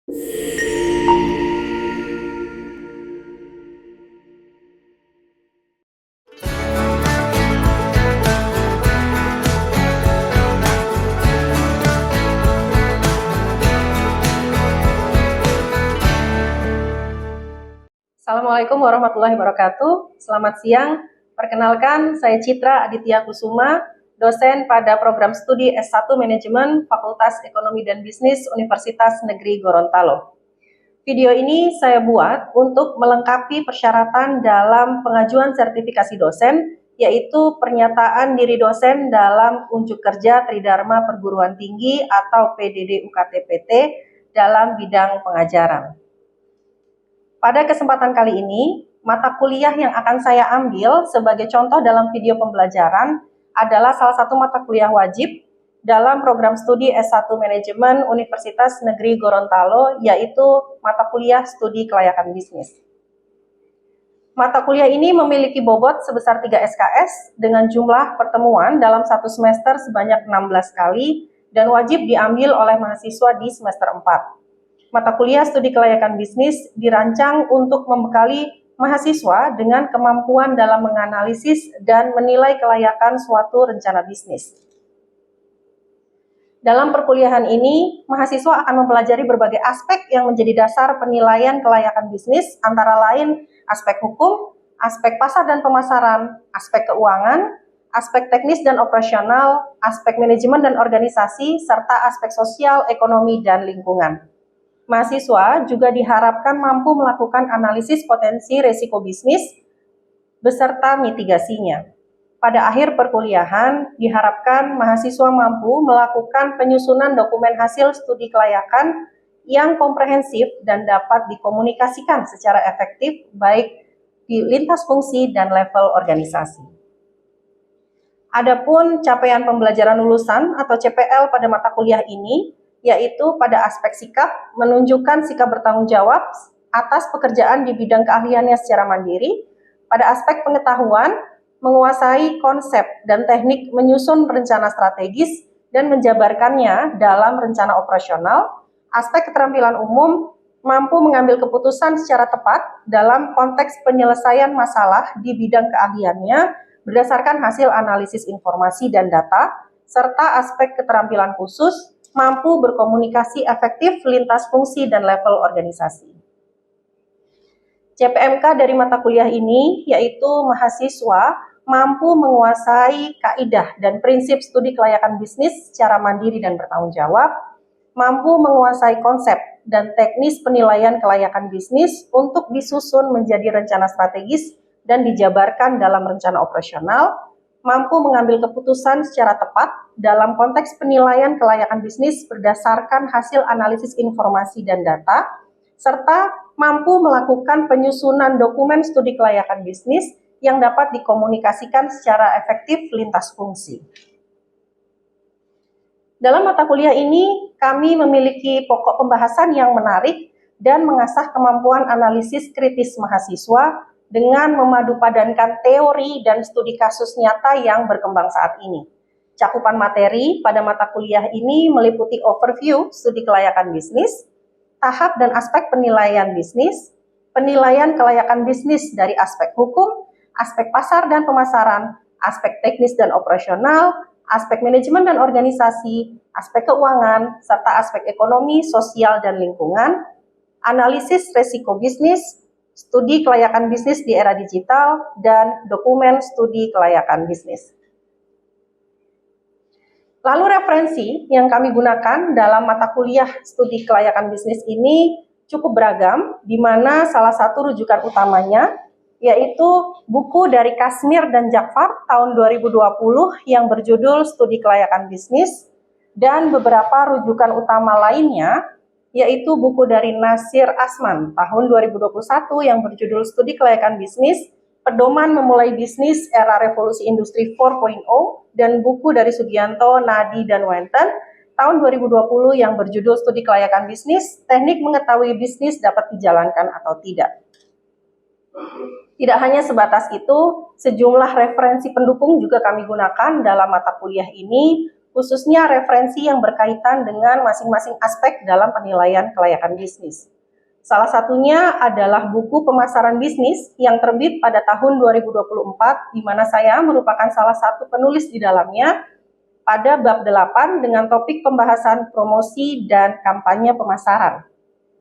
Assalamualaikum warahmatullahi wabarakatuh. Selamat siang. Perkenalkan, saya Citra Aditya Kusuma, dosen pada program studi S1 Manajemen Fakultas Ekonomi dan Bisnis Universitas Negeri Gorontalo. Video ini saya buat untuk melengkapi persyaratan dalam pengajuan sertifikasi dosen, yaitu pernyataan diri dosen dalam unjuk kerja Tridharma Perguruan Tinggi atau PDD UKT-PT dalam bidang pengajaran. Pada kesempatan kali ini, mata kuliah yang akan saya ambil sebagai contoh dalam video pembelajaran adalah salah satu mata kuliah wajib dalam program studi S1 Manajemen Universitas Negeri Gorontalo, yaitu mata kuliah studi kelayakan bisnis. Mata kuliah ini memiliki bobot sebesar 3 SKS dengan jumlah pertemuan dalam satu semester sebanyak 16 kali dan wajib diambil oleh mahasiswa di semester 4. Mata kuliah studi kelayakan bisnis dirancang untuk membekali mahasiswa dengan kemampuan dalam menganalisis dan menilai kelayakan suatu rencana bisnis. Dalam perkuliahan ini, mahasiswa akan mempelajari berbagai aspek yang menjadi dasar penilaian kelayakan bisnis, antara lain aspek hukum, aspek pasar dan pemasaran, aspek keuangan, aspek teknis dan operasional, aspek manajemen dan organisasi, serta aspek sosial, ekonomi, dan lingkungan. Mahasiswa juga diharapkan mampu melakukan analisis potensi risiko bisnis beserta mitigasinya. Pada akhir perkuliahan, diharapkan mahasiswa mampu melakukan penyusunan dokumen hasil studi kelayakan yang komprehensif dan dapat dikomunikasikan secara efektif baik di lintas fungsi dan level organisasi. Adapun capaian pembelajaran lulusan atau CPL pada mata kuliah ini, yaitu pada aspek sikap, menunjukkan sikap bertanggung jawab atas pekerjaan di bidang keahliannya secara mandiri. Pada aspek pengetahuan, menguasai konsep dan teknik menyusun rencana strategis dan menjabarkannya dalam rencana operasional. Aspek keterampilan umum, mampu mengambil keputusan secara tepat dalam konteks penyelesaian masalah di bidang keahliannya berdasarkan hasil analisis informasi dan data, serta aspek keterampilan khusus, mampu berkomunikasi efektif lintas fungsi dan level organisasi. CPMK dari mata kuliah ini yaitu mahasiswa mampu menguasai kaidah dan prinsip studi kelayakan bisnis secara mandiri dan bertanggung jawab, mampu menguasai konsep dan teknis penilaian kelayakan bisnis untuk disusun menjadi rencana strategis dan dijabarkan dalam rencana operasional, mampu mengambil keputusan secara tepat dalam konteks penilaian kelayakan bisnis berdasarkan hasil analisis informasi dan data, serta mampu melakukan penyusunan dokumen studi kelayakan bisnis yang dapat dikomunikasikan secara efektif lintas fungsi. Dalam mata kuliah ini, kami memiliki pokok pembahasan yang menarik dan mengasah kemampuan analisis kritis mahasiswa dengan memadupadankan teori dan studi kasus nyata yang berkembang saat ini. Cakupan materi pada mata kuliah ini meliputi overview studi kelayakan bisnis, tahap dan aspek penilaian bisnis, penilaian kelayakan bisnis dari aspek hukum, aspek pasar dan pemasaran, aspek teknis dan operasional, aspek manajemen dan organisasi, aspek keuangan, serta aspek ekonomi, sosial, dan lingkungan, analisis resiko bisnis, studi kelayakan bisnis di era digital, dan dokumen studi kelayakan bisnis. Lalu referensi yang kami gunakan dalam mata kuliah studi kelayakan bisnis ini cukup beragam, di mana salah satu rujukan utamanya yaitu buku dari Kasmir dan Jakfar tahun 2020 yang berjudul Studi Kelayakan Bisnis, dan beberapa rujukan utama lainnya yaitu buku dari Nasir Asman tahun 2021 yang berjudul Studi Kelayakan Bisnis, Pedoman Memulai Bisnis Era Revolusi Industri 4.0, dan buku dari Sugianto, Nadi, dan Wenten tahun 2020 yang berjudul Studi Kelayakan Bisnis, Teknik Mengetahui Bisnis Dapat Dijalankan atau Tidak. Tidak hanya sebatas itu, sejumlah referensi pendukung juga kami gunakan dalam mata kuliah ini khususnya referensi yang berkaitan dengan masing-masing aspek dalam penilaian kelayakan bisnis. Salah satunya adalah buku pemasaran bisnis yang terbit pada tahun 2024, di mana saya merupakan salah satu penulis di dalamnya pada bab 8 dengan topik pembahasan promosi dan kampanye pemasaran.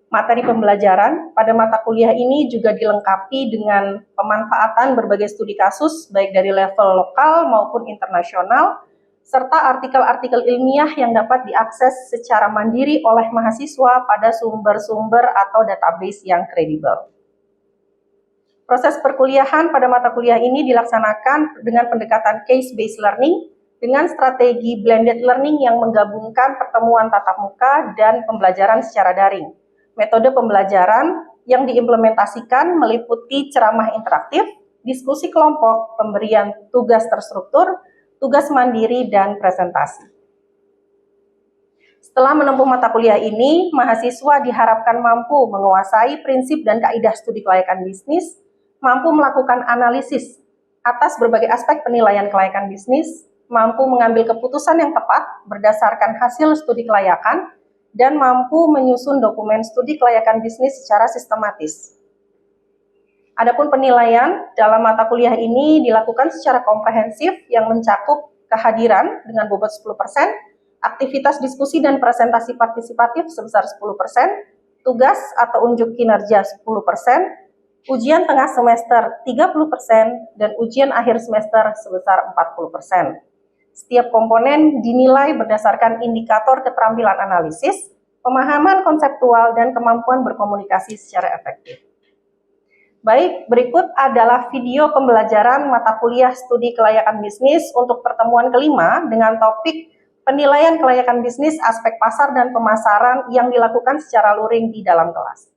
Materi pembelajaran pada mata kuliah ini juga dilengkapi dengan pemanfaatan berbagai studi kasus baik dari level lokal maupun internasional, serta artikel-artikel ilmiah yang dapat diakses secara mandiri oleh mahasiswa pada sumber-sumber atau database yang kredibel. Proses perkuliahan pada mata kuliah ini dilaksanakan dengan pendekatan case-based learning dengan strategi blended learning yang menggabungkan pertemuan tatap muka dan pembelajaran secara daring. Metode pembelajaran yang diimplementasikan meliputi ceramah interaktif, diskusi kelompok, pemberian tugas terstruktur, tugas mandiri, dan presentasi. Setelah menempuh mata kuliah ini, mahasiswa diharapkan mampu menguasai prinsip dan kaidah studi kelayakan bisnis, mampu melakukan analisis atas berbagai aspek penilaian kelayakan bisnis, mampu mengambil keputusan yang tepat berdasarkan hasil studi kelayakan, dan mampu menyusun dokumen studi kelayakan bisnis secara sistematis. Adapun penilaian dalam mata kuliah ini dilakukan secara komprehensif yang mencakup kehadiran dengan bobot 10%, aktivitas diskusi dan presentasi partisipatif sebesar 10%, tugas atau unjuk kinerja 10%, ujian tengah semester 30%, dan ujian akhir semester sebesar 40%. Setiap komponen dinilai berdasarkan indikator keterampilan analisis, pemahaman konseptual, dan kemampuan berkomunikasi secara efektif. Baik, berikut adalah video pembelajaran mata kuliah studi kelayakan bisnis untuk pertemuan kelima dengan topik penilaian kelayakan bisnis aspek pasar dan pemasaran yang dilakukan secara luring di dalam kelas.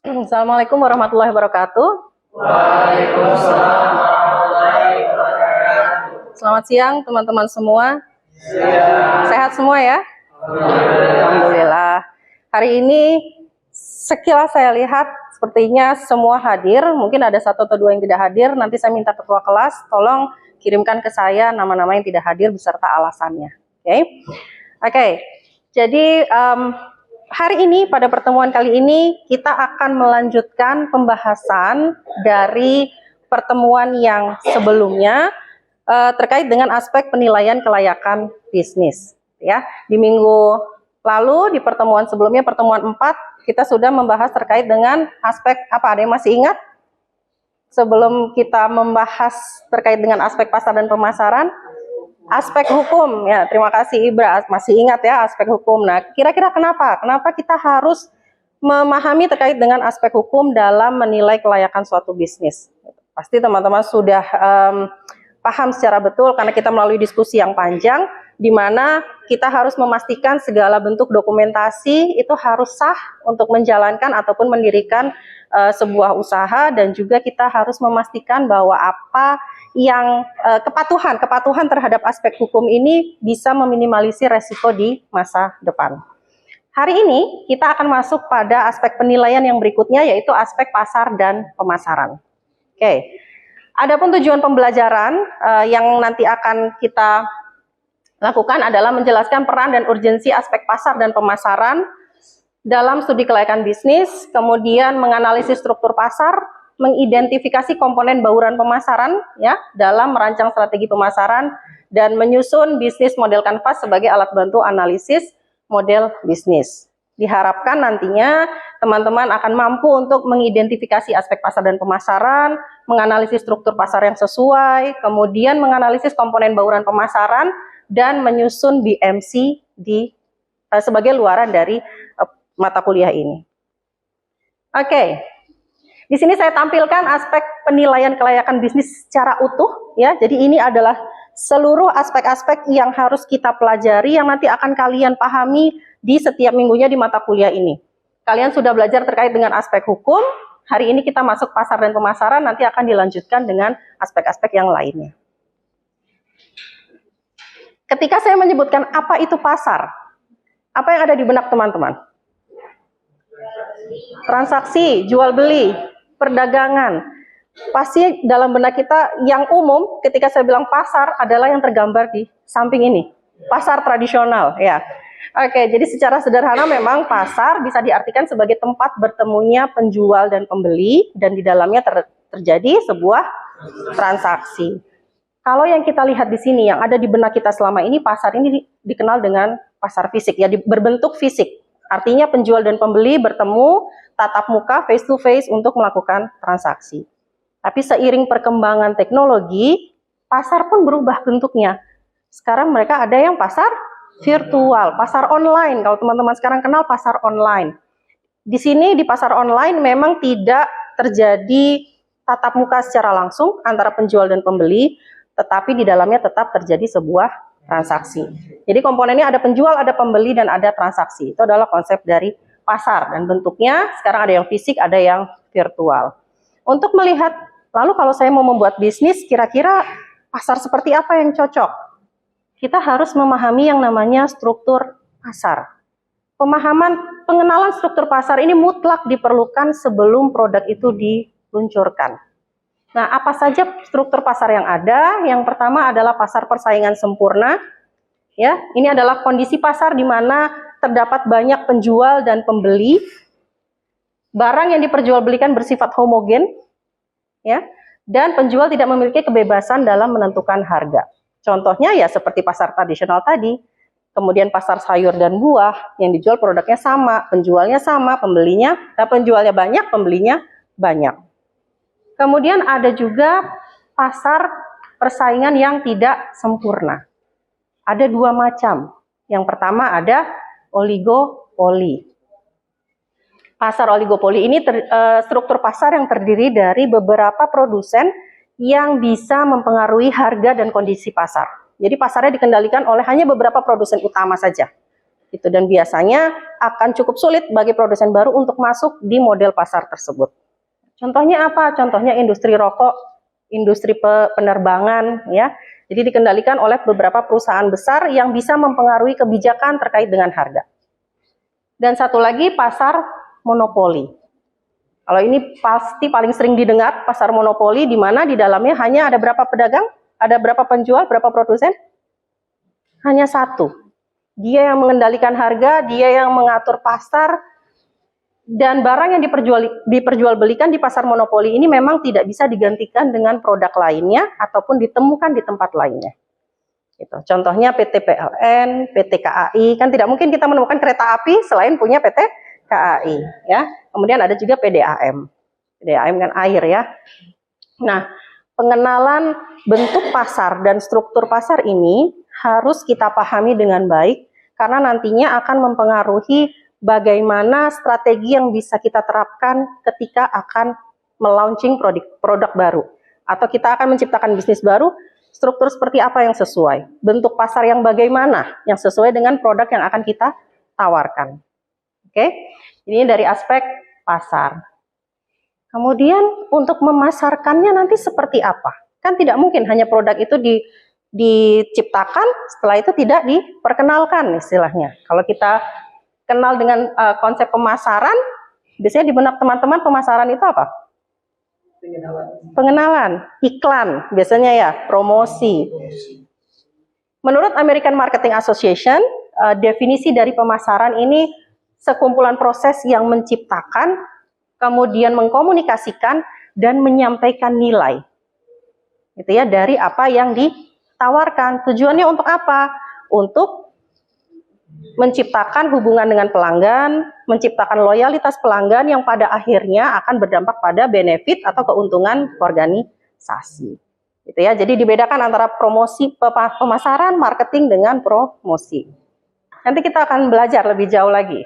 Assalamualaikum warahmatullahi wabarakatuh. Waalaikumsalam warahmatullahi wabarakatuh. Selamat siang teman-teman semua. Siang. Sehat semua ya? Alhamdulillah. Hari ini sekilas saya lihat sepertinya semua hadir. Mungkin ada satu atau dua yang tidak hadir. Nanti saya minta ketua kelas tolong kirimkan ke saya nama-nama yang tidak hadir beserta alasannya. Oke. Jadi hari ini pada pertemuan kali ini kita akan melanjutkan pembahasan dari pertemuan yang sebelumnya terkait dengan aspek penilaian kelayakan bisnis. Ya, di minggu lalu di pertemuan sebelumnya, pertemuan 4, kita sudah membahas terkait dengan aspek apa? Ada yang masih ingat? Sebelum kita membahas terkait dengan aspek pasar dan pemasaran, aspek hukum. Ya, terima kasih Ibra, masih ingat ya aspek hukum. Nah, kira-kira kenapa? Kenapa kita harus memahami terkait dengan aspek hukum dalam menilai kelayakan suatu bisnis? Pasti teman-teman sudah paham secara betul karena kita melalui diskusi yang panjang, di mana kita harus memastikan segala bentuk dokumentasi itu harus sah untuk menjalankan ataupun mendirikan sebuah usaha, dan juga kita harus memastikan bahwa apa yang kepatuhan terhadap aspek hukum ini bisa meminimalisir resiko di masa depan. Hari ini kita akan masuk pada aspek penilaian yang berikutnya, yaitu aspek pasar dan pemasaran. Oke. Adapun tujuan pembelajaran yang nanti akan kita lakukan adalah menjelaskan peran dan urgensi aspek pasar dan pemasaran dalam studi kelayakan bisnis, kemudian menganalisis struktur pasar, mengidentifikasi komponen bauran pemasaran ya dalam merancang strategi pemasaran, dan menyusun bisnis model kanvas sebagai alat bantu analisis model bisnis. Diharapkan nantinya teman-teman akan mampu untuk mengidentifikasi aspek pasar dan pemasaran, menganalisis struktur pasar yang sesuai, kemudian menganalisis komponen bauran pemasaran, dan menyusun BMC sebagai luaran dari mata kuliah ini. Oke, di sini saya tampilkan aspek penilaian kelayakan bisnis secara utuh ya. Jadi ini adalah seluruh aspek-aspek yang harus kita pelajari yang nanti akan kalian pahami di setiap minggunya di mata kuliah ini. Kalian sudah belajar terkait dengan aspek hukum, hari ini kita masuk pasar dan pemasaran, nanti akan dilanjutkan dengan aspek-aspek yang lainnya. Ketika saya menyebutkan apa itu pasar, apa yang ada di benak teman-teman? Transaksi, jual beli, perdagangan. Pasti dalam benak kita yang umum ketika saya bilang pasar adalah yang tergambar di samping ini. Pasar tradisional, ya. Oke, jadi secara sederhana memang pasar bisa diartikan sebagai tempat bertemunya penjual dan pembeli dan di dalamnya terjadi sebuah transaksi. Kalau yang kita lihat di sini, yang ada di benak kita selama ini, pasar ini dikenal dengan pasar fisik, ya, berbentuk fisik. Artinya penjual dan pembeli bertemu tatap muka, face to face untuk melakukan transaksi. Tapi seiring perkembangan teknologi, pasar pun berubah bentuknya. Sekarang mereka ada yang pasar virtual, pasar online. Kalau teman-teman sekarang kenal pasar online. Di sini di pasar online memang tidak terjadi tatap muka secara langsung antara penjual dan pembeli, tetapi di dalamnya tetap terjadi sebuah transaksi. Jadi komponennya ada penjual, ada pembeli, dan ada transaksi. Itu adalah konsep dari pasar, dan bentuknya sekarang ada yang fisik, ada yang virtual. Untuk melihat, lalu kalau saya mau membuat bisnis, kira-kira pasar seperti apa yang cocok? Kita harus memahami yang namanya struktur pasar. Pengenalan struktur pasar ini mutlak diperlukan sebelum produk itu diluncurkan. Nah, apa saja struktur pasar yang ada? Yang pertama adalah pasar persaingan sempurna. Ya, ini adalah kondisi pasar di mana terdapat banyak penjual dan pembeli. Barang yang diperjualbelikan bersifat homogen, ya, dan penjual tidak memiliki kebebasan dalam menentukan harga. Contohnya ya seperti pasar tradisional tadi. Kemudian pasar sayur dan buah yang dijual produknya sama, penjualnya sama, penjualnya banyak, pembelinya banyak. Kemudian ada juga pasar persaingan yang tidak sempurna. Ada dua macam. Yang pertama ada oligopoli. Pasar oligopoli ini struktur pasar yang terdiri dari beberapa produsen yang bisa mempengaruhi harga dan kondisi pasar. Jadi pasarnya dikendalikan oleh hanya beberapa produsen utama saja. Dan biasanya akan cukup sulit bagi produsen baru untuk masuk di model pasar tersebut. Contohnya apa? Contohnya industri rokok, industri penerbangan, ya. Jadi dikendalikan oleh beberapa perusahaan besar yang bisa mempengaruhi kebijakan terkait dengan harga. Dan satu lagi pasar monopoli. Kalau ini pasti paling sering didengar, pasar monopoli, di mana di dalamnya hanya ada berapa pedagang, ada berapa penjual, berapa produsen? Hanya satu. Dia yang mengendalikan harga, dia yang mengatur pasar. Dan barang yang diperjualbelikan di pasar monopoli ini memang tidak bisa digantikan dengan produk lainnya ataupun ditemukan di tempat lainnya. Contohnya PT PLN, PT KAI, kan tidak mungkin kita menemukan kereta api selain punya PT KAI, ya. Kemudian ada juga PDAM. PDAM kan air, ya. Nah, pengenalan bentuk pasar dan struktur pasar ini harus kita pahami dengan baik karena nantinya akan mempengaruhi bagaimana strategi yang bisa kita terapkan ketika akan melaunching produk baru. Atau kita akan menciptakan bisnis baru, struktur seperti apa yang sesuai. Bentuk pasar yang bagaimana yang sesuai dengan produk yang akan kita tawarkan. Oke, ini dari aspek pasar. Kemudian untuk memasarkannya nanti seperti apa? Kan tidak mungkin hanya produk itu diciptakan, setelah itu tidak diperkenalkan istilahnya. Kalau kita kenal dengan konsep pemasaran, biasanya di benak teman-teman pemasaran itu apa? Pengenalan, iklan, biasanya ya, promosi. Menurut American Marketing Association, definisi dari pemasaran ini sekumpulan proses yang menciptakan, kemudian mengkomunikasikan dan menyampaikan nilai. Dari apa yang ditawarkan. Tujuannya untuk apa? Untuk menciptakan hubungan dengan pelanggan, menciptakan loyalitas pelanggan yang pada akhirnya akan berdampak pada benefit atau keuntungan organisasi. Jadi dibedakan antara pemasaran, marketing dengan promosi. Nanti kita akan belajar lebih jauh lagi.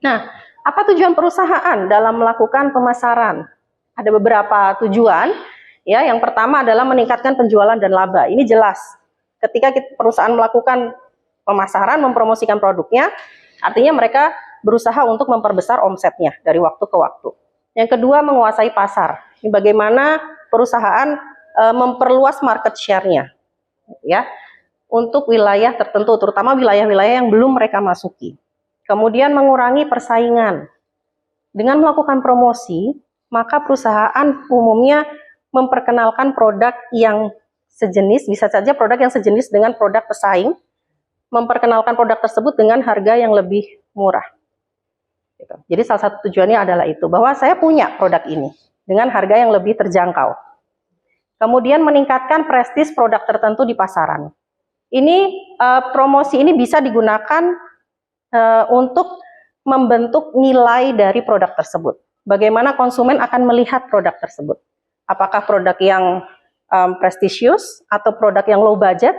Nah, apa tujuan perusahaan dalam melakukan pemasaran? Ada beberapa tujuan. Ya, yang pertama adalah meningkatkan penjualan dan laba. Ini jelas. Ketika perusahaan melakukan pemasaran, mempromosikan produknya, artinya mereka berusaha untuk memperbesar omsetnya dari waktu ke waktu. Yang kedua, menguasai pasar. Ini bagaimana perusahaan memperluas market share-nya, ya, untuk wilayah tertentu, terutama wilayah-wilayah yang belum mereka masuki. Kemudian mengurangi persaingan. Dengan melakukan promosi, maka perusahaan umumnya memperkenalkan produk yang sejenis, bisa saja produk yang sejenis dengan produk pesaing, memperkenalkan produk tersebut dengan harga yang lebih murah. Gitu. Jadi salah satu tujuannya adalah itu, bahwa saya punya produk ini dengan harga yang lebih terjangkau. Kemudian meningkatkan prestis produk tertentu di pasaran. Ini promosi ini bisa digunakan untuk membentuk nilai dari produk tersebut. Bagaimana konsumen akan melihat produk tersebut. Apakah produk yang prestisius atau produk yang low budget,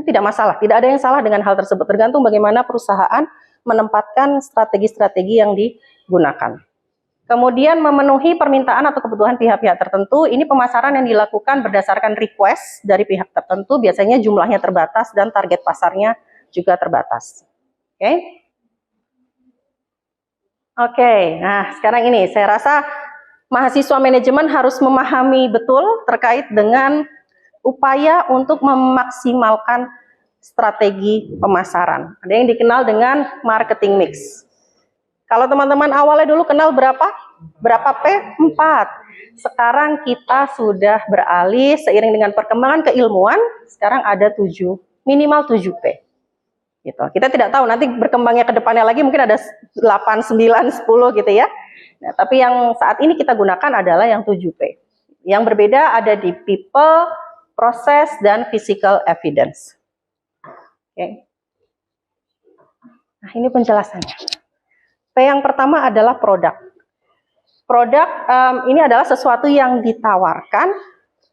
tidak masalah. Tidak ada yang salah dengan hal tersebut. Tergantung bagaimana perusahaan menempatkan strategi-strategi yang digunakan. Kemudian memenuhi permintaan atau kebutuhan pihak-pihak tertentu. Ini pemasaran yang dilakukan berdasarkan request dari pihak tertentu. Biasanya jumlahnya terbatas dan target pasarnya juga terbatas. Oke, nah sekarang ini saya rasa mahasiswa manajemen harus memahami betul terkait dengan upaya untuk memaksimalkan strategi pemasaran. Ada yang dikenal dengan marketing mix. Kalau teman-teman awalnya dulu kenal berapa? Berapa P? 4. Sekarang kita sudah beralih seiring dengan perkembangan keilmuan, sekarang ada 7, minimal 7 P. Gitu. Kita tidak tahu nanti berkembangnya ke depannya lagi mungkin ada 8, 9, 10 gitu ya. Nah, tapi yang saat ini kita gunakan adalah yang 7 P. Yang berbeda ada di people, proses, dan physical evidence. Nah, ini penjelasannya. P yang pertama adalah produk. Produk ini adalah sesuatu yang ditawarkan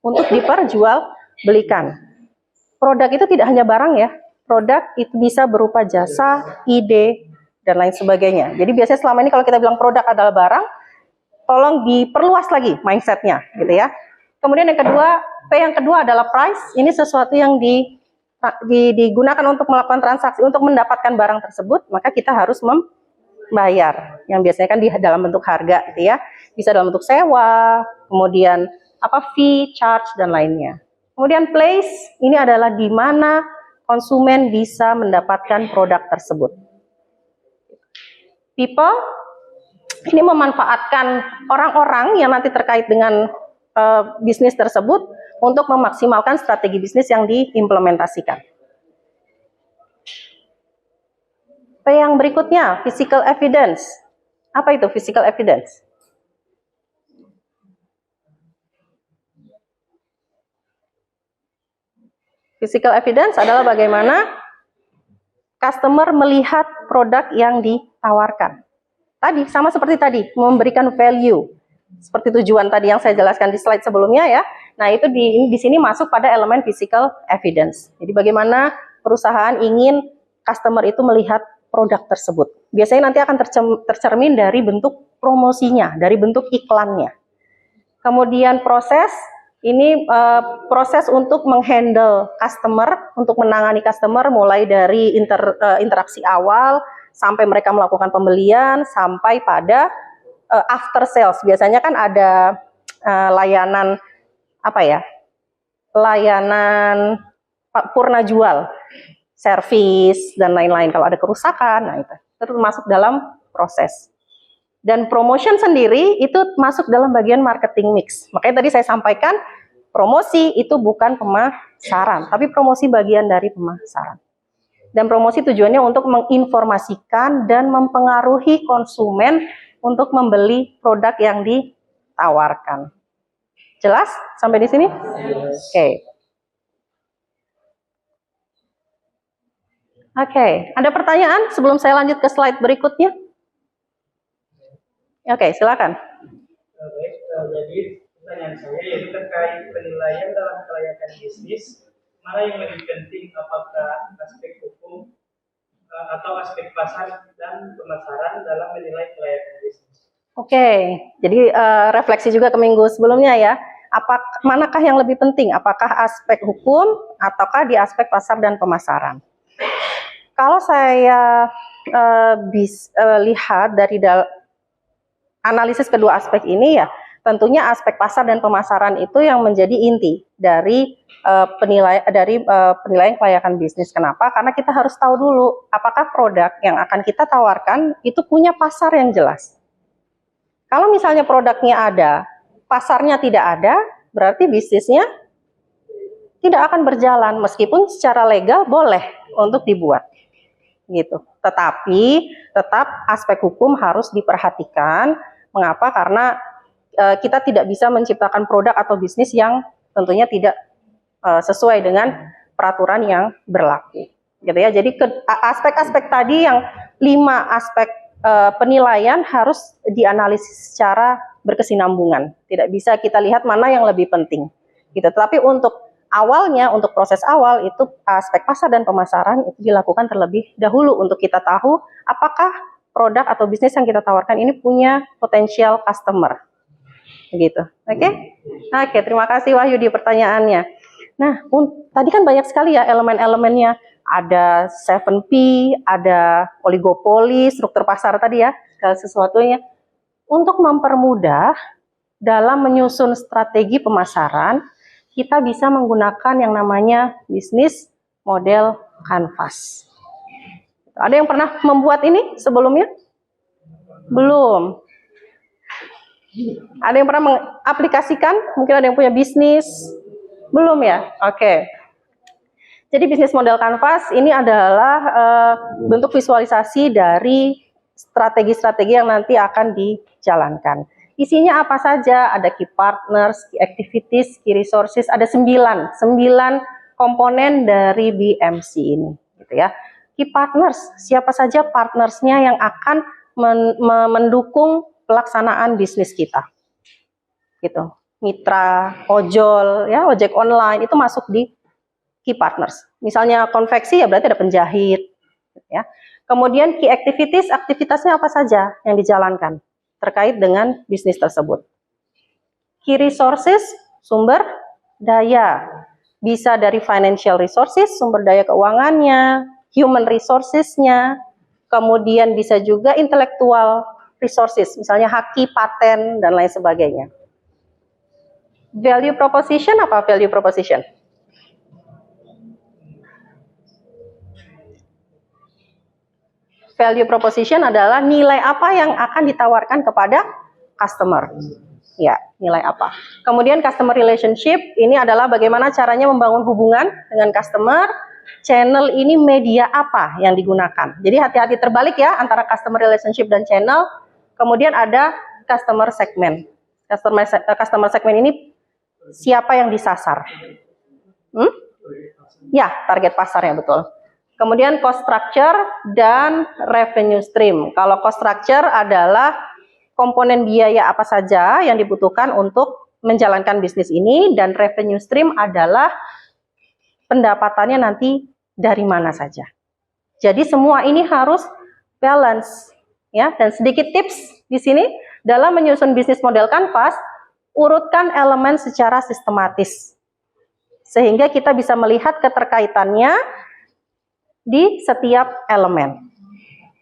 untuk diperjualbelikan. Produk itu tidak hanya barang ya. Produk itu bisa berupa jasa, ide, dan lain sebagainya. Jadi biasanya selama ini kalau kita bilang produk adalah barang, tolong diperluas lagi mindsetnya, gitu ya. Kemudian yang kedua, P yang kedua adalah price. Ini sesuatu yang digunakan untuk melakukan transaksi, untuk mendapatkan barang tersebut, maka kita harus membayar, yang biasanya kan di dalam bentuk harga gitu ya, bisa dalam bentuk sewa, kemudian fee, charge, dan lainnya. Kemudian place, ini adalah di mana konsumen bisa mendapatkan produk tersebut. People, ini memanfaatkan orang-orang yang nanti terkait dengan bisnis tersebut untuk memaksimalkan strategi bisnis yang diimplementasikan. P yang berikutnya, physical evidence. Apa itu physical evidence? Physical evidence adalah bagaimana customer melihat produk yang ditawarkan. Tadi, sama seperti tadi, memberikan value. Seperti tujuan tadi yang saya jelaskan di slide sebelumnya ya. Nah, itu di sini masuk pada elemen physical evidence. Jadi bagaimana perusahaan ingin customer itu melihat produk tersebut. Biasanya nanti akan tercermin dari bentuk promosinya, dari bentuk iklannya. Kemudian proses, ini proses untuk menghandle customer, untuk menangani customer mulai dari interaksi awal, sampai mereka melakukan pembelian, sampai pada after sales. Biasanya kan ada layanan, layanan purna jual, servis, dan lain-lain. Kalau ada kerusakan, nah itu termasuk dalam proses. Dan promotion sendiri itu masuk dalam bagian marketing mix. Makanya tadi saya sampaikan, promosi itu bukan pemasaran, tapi promosi bagian dari pemasaran. Dan promosi tujuannya untuk menginformasikan dan mempengaruhi konsumen untuk membeli produk yang ditawarkan. Jelas sampai di sini? Oke. Oke, ada pertanyaan sebelum saya lanjut ke slide berikutnya? Oke, silakan. Baik, jadi pertanyaan saya yaitu terkait penilaian dalam kelayakan bisnis, mana yang lebih penting, apakah aspek hukum atau aspek pasar dan pemasaran dalam menilai kelayakan bisnis? Oke, jadi refleksi juga ke minggu sebelumnya ya. Manakah yang lebih penting? Apakah aspek hukum ataukah di aspek pasar dan pemasaran? Kalau saya lihat dari analisis kedua aspek ini ya, tentunya aspek pasar dan pemasaran itu yang menjadi inti dari penilaian kelayakan bisnis. Kenapa? Karena kita harus tahu dulu apakah produk yang akan kita tawarkan itu punya pasar yang jelas. Kalau misalnya produknya ada, pasarnya tidak ada, berarti bisnisnya tidak akan berjalan meskipun secara legal boleh untuk dibuat. Gitu. Tetapi tetap aspek hukum harus diperhatikan. Mengapa? Karena kita tidak bisa menciptakan produk atau bisnis yang tentunya tidak sesuai dengan peraturan yang berlaku. Gitu ya. Jadi aspek-aspek tadi yang 5 aspek penilaian harus dianalisis secara berkesinambungan. Tidak bisa kita lihat mana yang lebih penting. Gitu. Tapi untuk awalnya, untuk proses awal itu aspek pasar dan pemasaran itu dilakukan terlebih dahulu untuk kita tahu apakah produk atau bisnis yang kita tawarkan ini punya potensial customer. Begitu. Oke? Oke, terima kasih Wahyudi pertanyaannya. Nah, tadi kan banyak sekali ya elemen-elemennya. Ada 7P, ada oligopoli, struktur pasar tadi ya, segala sesuatunya. Untuk mempermudah dalam menyusun strategi pemasaran, kita bisa menggunakan yang namanya bisnis model canvas. Ada yang pernah membuat ini sebelumnya? Belum. Ada yang pernah mengaplikasikan? Mungkin ada yang punya bisnis? Belum ya? Oke. Jadi bisnis model canvas ini adalah bentuk visualisasi dari strategi-strategi yang nanti akan dijalankan. Isinya apa saja? Ada key partners, key activities, key resources, ada 9 komponen dari BMC ini, gitu ya. Key partners, siapa saja partnersnya yang akan mendukung pelaksanaan bisnis kita, gitu. Mitra, ojol, ya, ojek online itu masuk di key partners. Misalnya konveksi ya berarti ada penjahit, gitu ya. Kemudian key activities, aktivitasnya apa saja yang dijalankan terkait dengan bisnis tersebut. Key resources, sumber daya, bisa dari financial resources, sumber daya keuangannya, human resources-nya, kemudian bisa juga intellectual resources, misalnya haki, paten, dan lain sebagainya. Value proposition, apa value proposition? Value proposition adalah nilai apa yang akan ditawarkan kepada customer. Ya, nilai apa. Kemudian customer relationship, ini adalah bagaimana caranya membangun hubungan dengan customer. Channel ini media apa yang digunakan. Jadi hati-hati terbalik ya antara customer relationship dan channel. Kemudian ada customer segment. Customer segment ini siapa yang disasar? Ya, target pasarnya betul. Kemudian cost structure dan revenue stream. Kalau cost structure adalah komponen biaya apa saja yang dibutuhkan untuk menjalankan bisnis ini, dan revenue stream adalah pendapatannya nanti dari mana saja. Jadi semua ini harus balance, ya. Dan sedikit tips di sini dalam menyusun bisnis model canvas, urutkan elemen secara sistematis sehingga kita bisa melihat keterkaitannya di setiap elemen.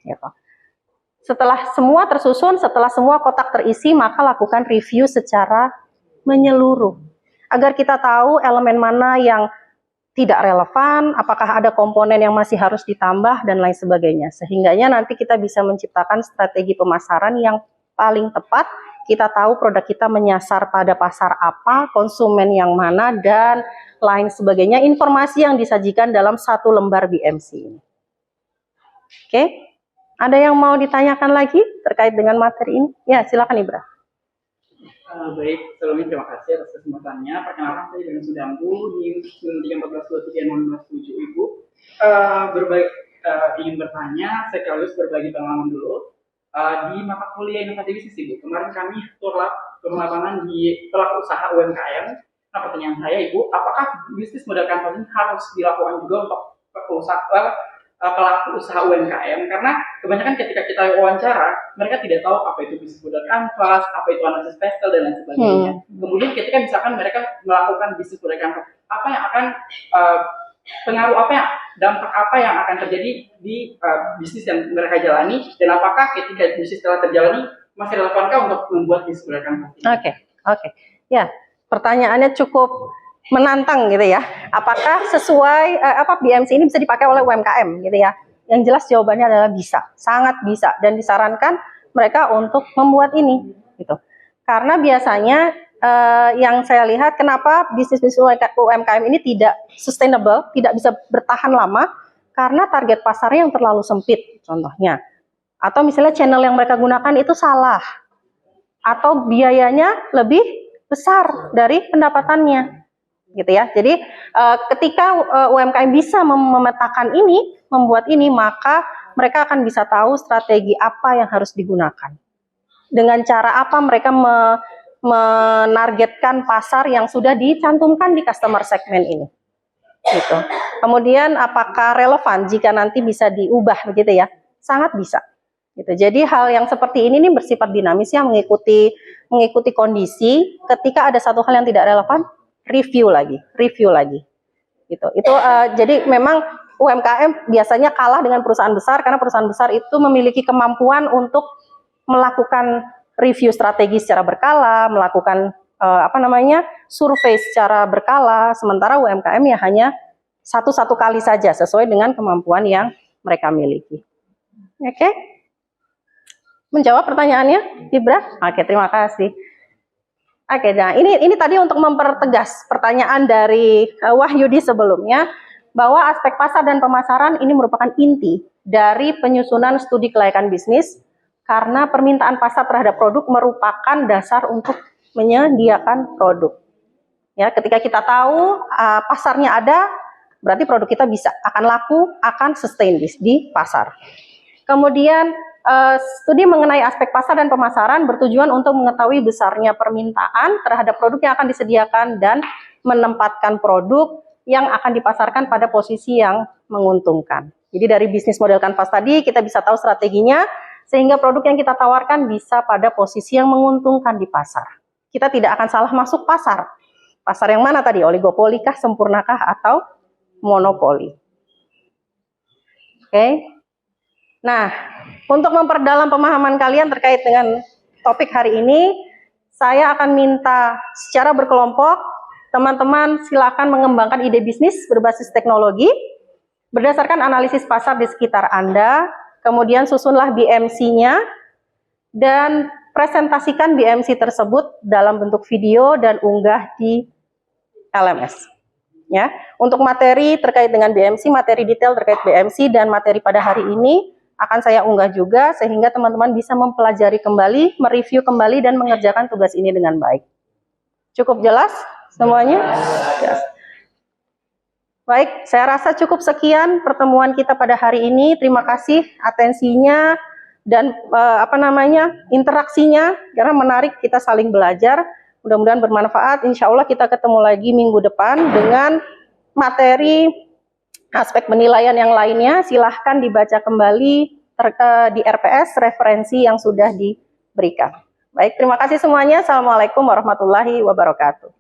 Gitu. Setelah semua tersusun, setelah semua kotak terisi, maka lakukan review secara menyeluruh agar kita tahu elemen mana yang tidak relevan, apakah ada komponen yang masih harus ditambah, dan lain sebagainya. Sehingganya nanti kita bisa menciptakan strategi pemasaran yang paling tepat. Kita tahu produk kita menyasar pada pasar apa, konsumen yang mana, dan lain sebagainya. Informasi yang disajikan dalam satu lembar BMC ini. Oke, ada yang mau ditanyakan lagi terkait dengan materi ini? Ya, silakan Ibra. Baik, sebelumnya terima kasih atas kesempatannya. Perkenalkan saya dengan Sudambu di 1323-1607 Ibu. Ingin bertanya, sekaligus berbagi pengalaman dulu. Di mata kuliah inovasi bisnis Ibu, kemarin kami tur lapangan di pelaku usaha UMKM. Nah, pertanyaan saya Ibu, apakah bisnis model canvas ini harus dilakukan juga untuk pelaku usaha UMKM? Karena kebanyakan ketika kita wawancara, mereka tidak tahu apa itu bisnis model canvas, apa itu analisis pastel, dan lain sebagainya. Kemudian ketika misalkan mereka melakukan bisnis model canvas, apa yang akan dampak apa yang akan terjadi di bisnis yang mereka jalani, dan apakah ketika bisnis telah terjalani masih relevankah untuk membuat bisnis model canvas? Oke. Ya, pertanyaannya cukup menantang gitu ya. Apakah sesuai BMC ini bisa dipakai oleh UMKM gitu ya? Yang jelas jawabannya adalah bisa, sangat bisa, dan disarankan mereka untuk membuat ini gitu. Karena biasanya yang saya lihat kenapa bisnis UMKM ini tidak sustainable, tidak bisa bertahan lama, karena target pasarnya yang terlalu sempit contohnya. Atau misalnya channel yang mereka gunakan itu salah, atau biayanya lebih besar dari pendapatannya, gitu ya. Jadi ketika UMKM bisa memetakan ini, membuat ini, maka mereka akan bisa tahu strategi apa yang harus digunakan. Dengan cara apa mereka menargetkan pasar yang sudah dicantumkan di customer segment ini. Gitu. Kemudian apakah relevan jika nanti bisa diubah begitu ya? Sangat bisa. Gitu. Jadi hal yang seperti ini nih bersifat dinamis ya, mengikuti kondisi. Ketika ada satu hal yang tidak relevan, review lagi. Gitu. Itu jadi memang UMKM biasanya kalah dengan perusahaan besar karena perusahaan besar itu memiliki kemampuan untuk melakukan review strategi secara berkala, melakukan survei secara berkala, sementara UMKM ya hanya satu kali saja sesuai dengan kemampuan yang mereka miliki. Oke? Menjawab pertanyaannya, Ibra? Oke, terima kasih. Oke, nah ini tadi untuk mempertegas pertanyaan dari Wahyudi sebelumnya, bahwa aspek pasar dan pemasaran ini merupakan inti dari penyusunan studi kelayakan bisnis, karena permintaan pasar terhadap produk merupakan dasar untuk menyediakan produk. Ya, ketika kita tahu pasarnya ada, berarti produk kita akan laku, akan sustain di pasar. Kemudian studi mengenai aspek pasar dan pemasaran bertujuan untuk mengetahui besarnya permintaan terhadap produk yang akan disediakan dan menempatkan produk yang akan dipasarkan pada posisi yang menguntungkan. Jadi dari bisnis model kanvas tadi kita bisa tahu strateginya, sehingga produk yang kita tawarkan bisa pada posisi yang menguntungkan di pasar. Kita tidak akan salah masuk pasar. Pasar yang mana tadi? Oligopolikah, sempurnakah, atau monopoli? Oke. Nah, untuk memperdalam pemahaman kalian terkait dengan topik hari ini, saya akan minta secara berkelompok, teman-teman silakan mengembangkan ide bisnis berbasis teknologi, berdasarkan analisis pasar di sekitar Anda, kemudian susunlah BMC-nya, dan presentasikan BMC tersebut dalam bentuk video dan unggah di LMS. Ya, untuk materi terkait dengan BMC, materi detail terkait BMC dan materi pada hari ini akan saya unggah juga, sehingga teman-teman bisa mempelajari kembali, mereview kembali, dan mengerjakan tugas ini dengan baik. Cukup jelas semuanya? Yes. Baik, saya rasa cukup sekian pertemuan kita pada hari ini. Terima kasih atensinya dan interaksinya, karena menarik, kita saling belajar. Mudah-mudahan bermanfaat. Insya Allah kita ketemu lagi minggu depan dengan materi aspek penilaian yang lainnya. Silahkan dibaca kembali di RPS referensi yang sudah diberikan. Baik, terima kasih semuanya. Assalamualaikum warahmatullahi wabarakatuh.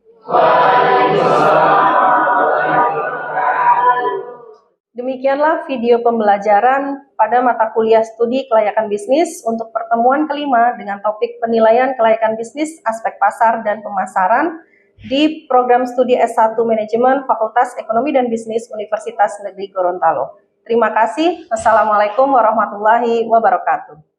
Demikianlah video pembelajaran pada mata kuliah studi kelayakan bisnis untuk pertemuan kelima dengan topik penilaian kelayakan bisnis, aspek pasar dan pemasaran di program studi S1 Manajemen Fakultas Ekonomi dan Bisnis Universitas Negeri Gorontalo. Terima kasih. Wassalamualaikum warahmatullahi wabarakatuh.